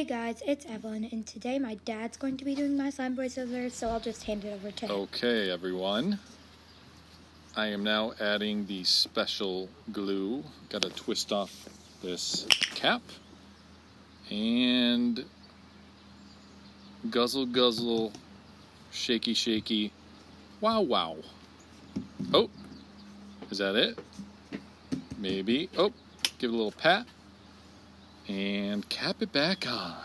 Hey guys, it's Evelyn, and today my dad's going to be doing my slime voiceover, so I'll just hand it over to him. Okay, everyone. I am now adding the special glue. Got to twist off this cap. And guzzle, guzzle, shaky, shaky. Wow, wow. Oh, is that it? Maybe. Oh, give it a little pat. And cap it back on.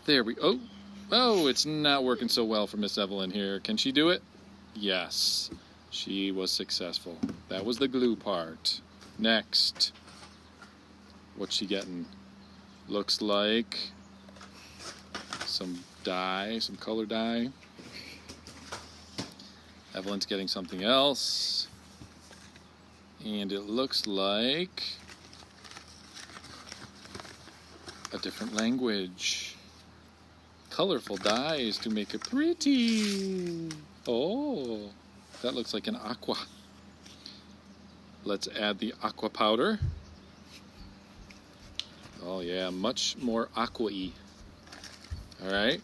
There we go. Oh, it's not working so well for Miss Evelyn here. Can she do it? Yes, she was successful. That was the glue part. Next. What's she getting? Looks like some dye, some color dye. Evelyn's getting something else. And it looks like a different language. Colorful dyes to make it pretty. Oh, that looks like an aqua. Let's add the aqua powder. Oh yeah, much more aqua-y. All right.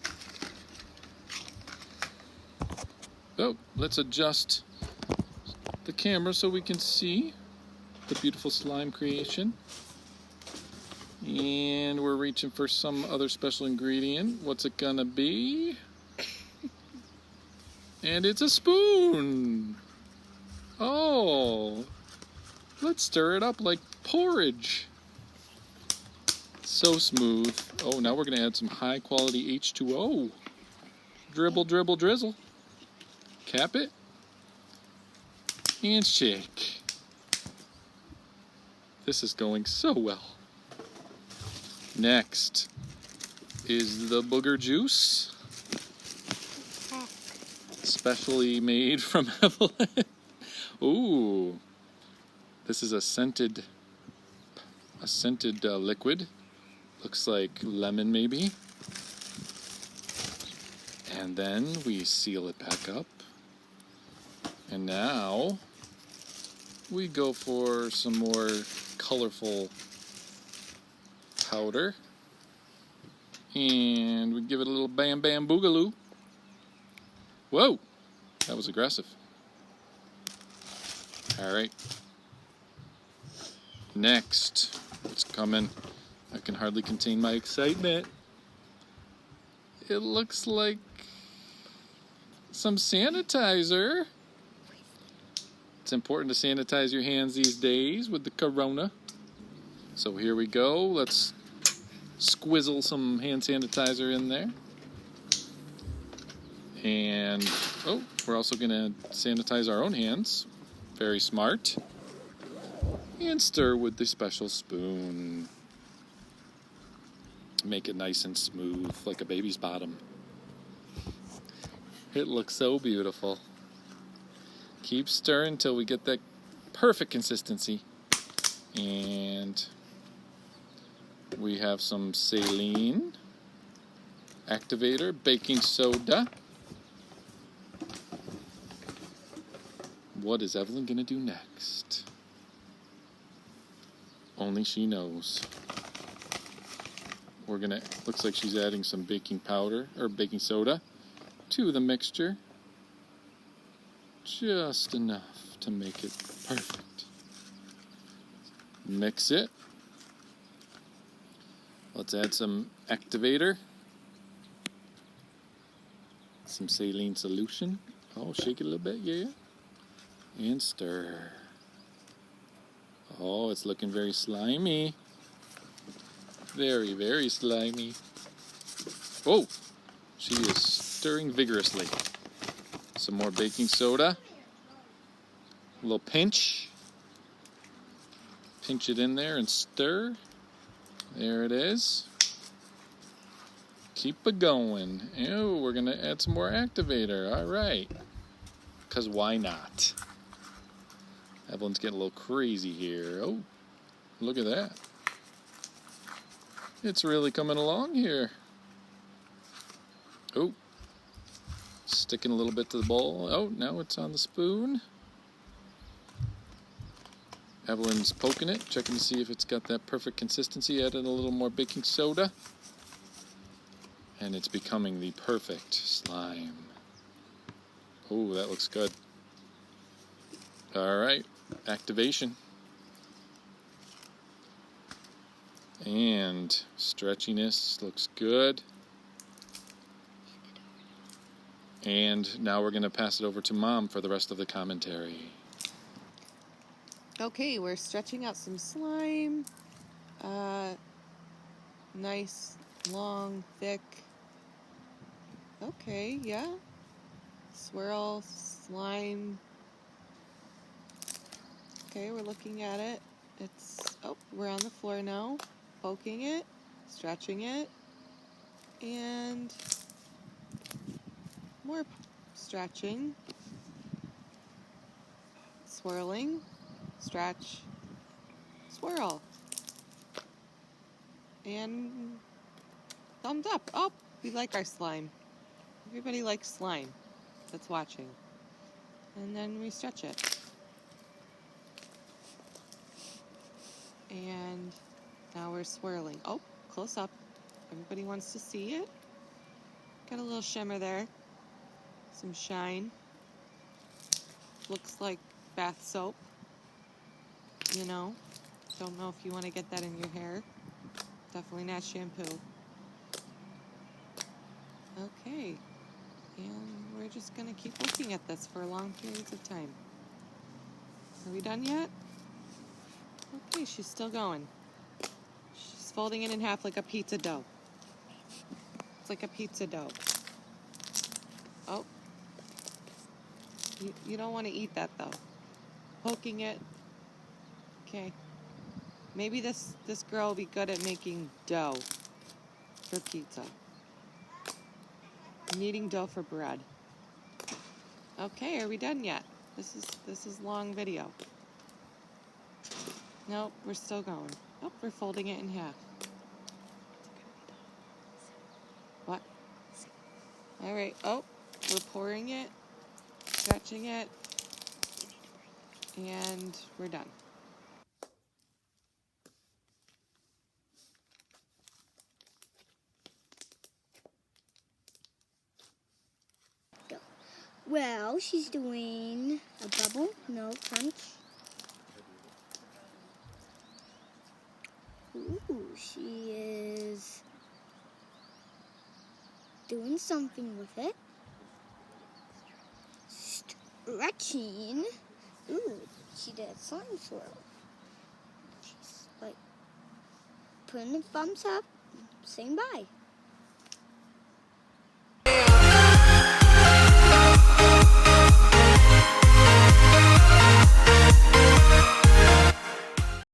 Oh, let's adjust the camera so we can see the beautiful slime creation. And we're reaching for some other special ingredient. What's it gonna be? And it's a spoon. Oh, let's stir it up like porridge. So smooth. Oh, now we're gonna add some high quality H2O. Dribble, dribble, drizzle. Cap it. And shake. This is going so well. Next is the booger juice, specially made from Evelyn. Ooh, this is a scented liquid. Looks like lemon maybe. And then we seal it back up. And now we go for some more colorful powder, and we give it a little bam bam boogaloo. Whoa, that was aggressive. All right, next, what's coming? I can hardly contain my excitement. It looks like some sanitizer. It's important to sanitize your hands these days with the corona. So here we go. Let's squizzle some hand sanitizer in there. And, oh, we're also going to sanitize our own hands. Very smart. And stir with the special spoon. Make it nice and smooth, like a baby's bottom. It looks so beautiful. Keep stirring until we get that perfect consistency. And we have some saline, activator, baking soda. What is Evelyn gonna do next? Only she knows. Looks like she's adding some baking powder, or baking soda, to the mixture. Just enough to make it perfect. Mix it. Let's add some activator. Some saline solution. Oh, shake it a little bit, yeah. And stir. Oh, it's looking very slimy. Very, very slimy. Oh, she is stirring vigorously. Some more baking soda. A little pinch. Pinch it in there and stir. There it is. Keep it going. Oh, we're going to add some more activator. All right. Because why not? Evelyn's getting a little crazy here. Oh, look at that. It's really coming along here. Oh, sticking a little bit to the bowl. Oh, now it's on the spoon. Evelyn's poking it, checking to see if it's got that perfect consistency. Added a little more baking soda. And it's becoming the perfect slime. Oh, that looks good. All right, activation. And stretchiness looks good. And now we're going to pass it over to Mom for the rest of the commentary. Okay, we're stretching out some slime. Nice, long, thick. Okay, yeah. Swirl, slime. Okay, we're looking at it. We're on the floor now. Poking it, stretching it, and more stretching. Swirling, stretch, swirl. And thumbs up. Oh, we like our slime. Everybody likes slime that's watching. And then we stretch it. And now we're swirling. Oh, close up. Everybody wants to see it. Got a little shimmer there. Some shine. Looks like bath soap. You know. Don't know if you want to get that in your hair. Definitely not shampoo. Okay. And we're just going to keep looking at this for long periods of time. Are we done yet? Okay, she's still going. She's folding it in half like a pizza dough. It's like a pizza dough. Oh. You don't want to eat that, though. Poking it. Okay. Maybe this girl will be good at making dough for pizza. Kneading dough for bread. Okay, are we done yet? This is long video. Nope, we're still going. Oh, we're folding it in half. What? All right. Oh, we're pouring it, stretching it, and we're done. Well, she's doing a bubble, no crunch. Ooh, she is doing something with it. Stretching. Ooh, she did a slime swirl. She's like putting a thumbs up, saying bye.